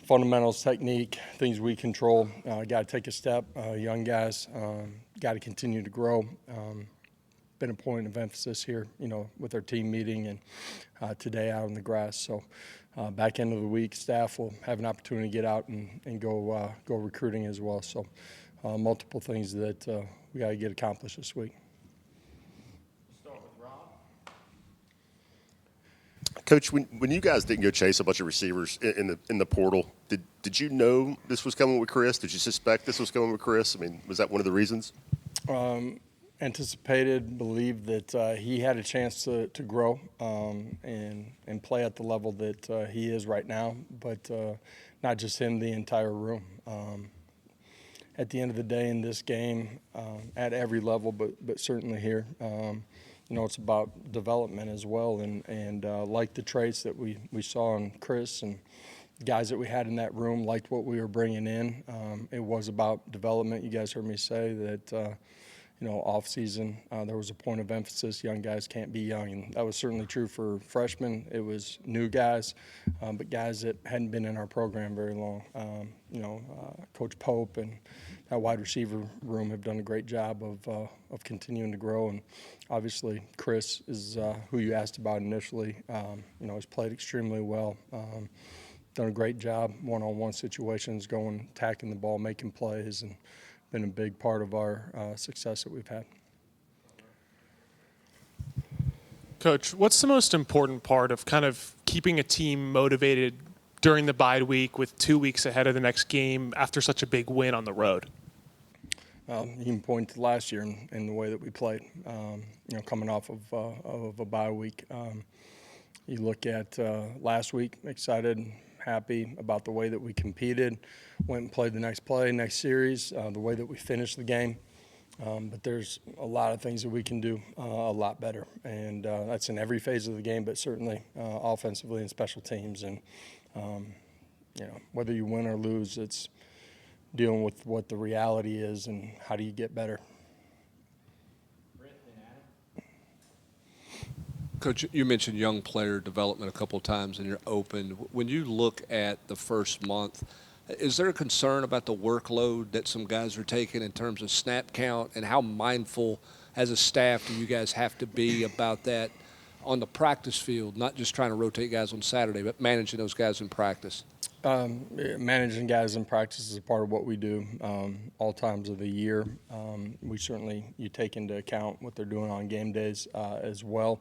fundamentals, technique, things we control. Got to take a step. Young guys got to continue to grow. Been a point of emphasis here, with our team meeting and today out on the grass. So back end of the week, staff will have an opportunity to get out and go recruiting as well. So multiple things that we got to get accomplished this week. Coach, when you guys didn't go chase a bunch of receivers in the portal, did you know this was coming with Chris? Did you suspect this was coming with Chris? I mean, was that one of the reasons? Anticipated, believed that he had a chance to grow and play at the level that he is right now, but not just him, the entire room. At the end of the day in this game, at every level, but certainly here, it's about development as well, and like the traits that we saw in Chris and guys that we had in that room, liked what we were bringing in. It was about development. You guys heard me say that, off season, there was a point of emphasis, young guys can't be young, and that was certainly true for freshmen. It was new guys, but guys that hadn't been in our program very long. Coach Pope and that wide receiver room have done a great job of continuing to grow, and obviously Chris is who you asked about initially. He's played extremely well. Done a great job one-on-one situations, going, attacking the ball, making plays, and been a big part of our success that we've had. Coach, what's the most important part of kind of keeping a team motivated during the bye week with 2 weeks ahead of the next game after such a big win on the road? You can point to last year in the way that we played, coming off of a bye week. You look at last week, excited, happy about the way that we competed, went and played the next play, next series, the way that we finished the game. But there's a lot of things that we can do a lot better, and that's in every phase of the game, but certainly offensively and special teams. And, whether you win or lose, it's dealing with what the reality is and how do you get better. Coach, you mentioned young player development a couple of times in your open. When you look at the first month, is there a concern about the workload that some guys are taking in terms of snap count, and how mindful as a staff do you guys have to be about that on the practice field, not just trying to rotate guys on Saturday, but managing those guys in practice? Managing guys in practice is a part of what we do all times of the year. You take into account what they're doing on game days as well.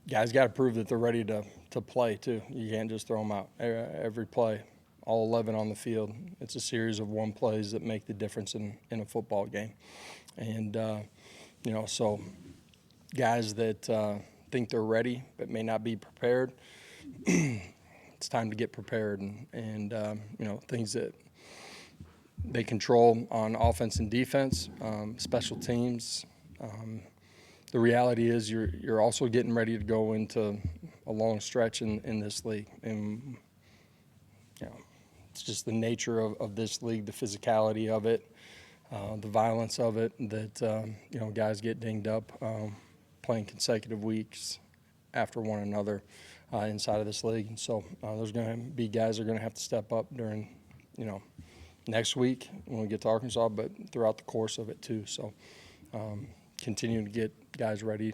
Guys got to prove that they're ready to play too. You can't just throw them out every play, all 11 on the field. It's a series of one plays that make the difference in a football game. And, so guys that think they're ready but may not be prepared, it's time to get prepared and things that they control on offense and defense, special teams. The reality is you're also getting ready to go into a long stretch in this league. And, it's just the nature of this league, the physicality of it, the violence of it, that, guys get dinged up playing consecutive weeks after one another inside of this league. And so there's going to be guys that are going to have to step up during, next week when we get to Arkansas, but throughout the course of it too. So continue to get guys ready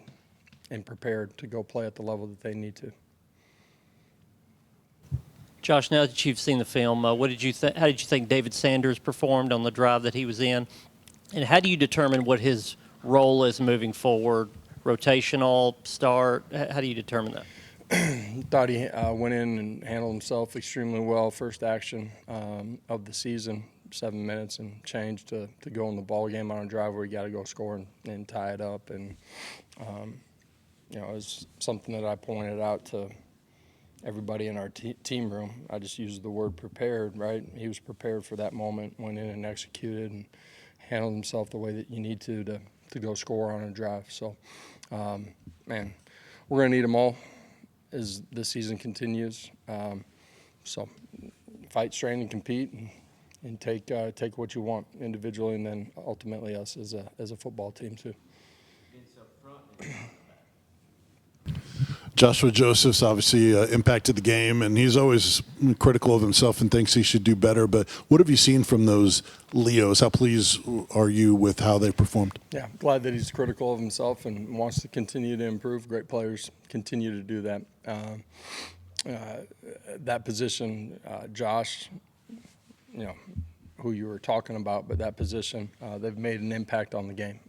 and prepared to go play at the level that they need to. Josh, now that you've seen the film, how did you think David Sanders performed on the drive that he was in? And how do you determine what his role is moving forward? Rotational, start? How do you determine that? Thought he went in and handled himself extremely well. First action of the season, 7 minutes and change to go in the ball game on a drive where you got to go score and tie it up. And, it was something that I pointed out to everybody in our team room. I just used the word prepared, right? He was prepared for that moment, went in and executed and handled himself the way that you need to go score on a drive. So, we're going to need them all as the season continues. So fight, strain, and compete, and take what you want individually, and then ultimately us as a football team too. Joshua Joseph's obviously impacted the game, and he's always critical of himself and thinks he should do better. But what have you seen from those Leos? How pleased are you with how they performed? Yeah, glad that he's critical of himself and wants to continue to improve. Great players continue to do that. That position, Josh, who you were talking about, but that position, they've made an impact on the game.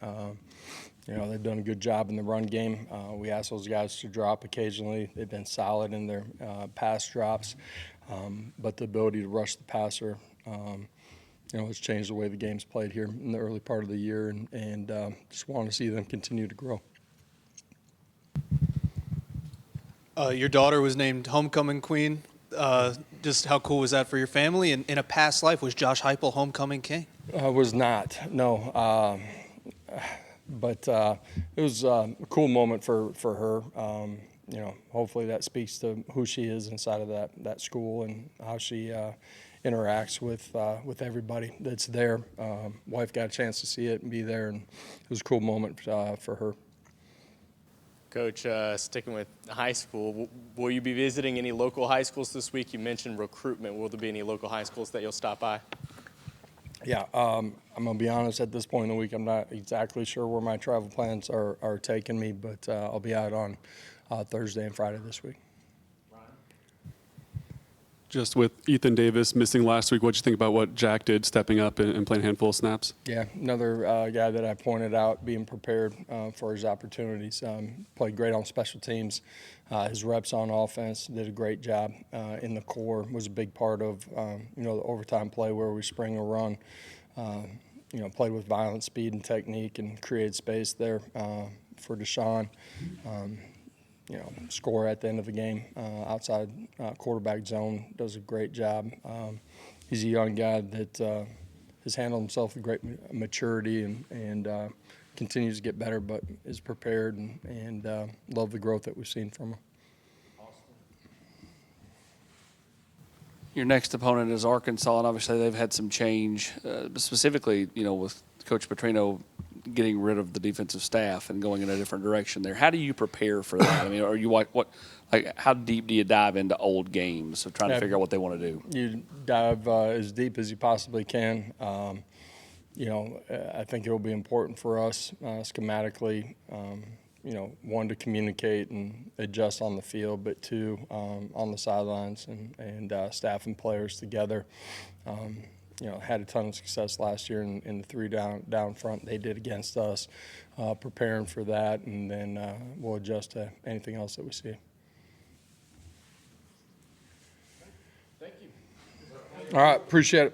They've done a good job in the run game. We ask those guys to drop occasionally. They've been solid in their pass drops, but the ability to rush the passer, has changed the way the game's played here in the early part of the year, and just want to see them continue to grow. Your daughter was named homecoming queen. Just how cool was that for your family? And in a past life, was Josh Heupel homecoming king? Was not, no. But it was a cool moment for her. Hopefully that speaks to who she is inside of that school and how she interacts with everybody that's there. Wife got a chance to see it and be there, and it was a cool moment for her. Coach, sticking with high school, will you be visiting any local high schools this week? You mentioned recruitment. Will there be any local high schools that you'll stop by? Yeah, I'm going to be honest, at this point in the week, I'm not exactly sure where my travel plans are taking me, but I'll be out on Thursday and Friday this week. Just with Ethan Davis missing last week, what'd you think about what Jack did stepping up and playing a handful of snaps? Yeah, another guy that I pointed out, being prepared for his opportunities. Played great on special teams. His reps on offense, did a great job in the core, was a big part of the overtime play where we spring a run. Played with violent speed and technique and created space there for Deshaun. Score at the end of the game outside quarterback zone, does a great job. He's a young guy that has handled himself with great maturity and continues to get better, but is prepared and love the growth that we've seen from him. Your next opponent is Arkansas, and obviously they've had some change, specifically, with Coach Petrino getting rid of the defensive staff and going in a different direction there. How do you prepare for that? I mean, are you how deep do you dive into old games of trying to figure out what they want to do? You dive as deep as you possibly can. I think it will be important for us schematically, one, to communicate and adjust on the field, but two, on the sidelines and staff and players together. Had a ton of success last year in the three down front they did against us, preparing for that, and then we'll adjust to anything else that we see. Thank you. All right, appreciate it.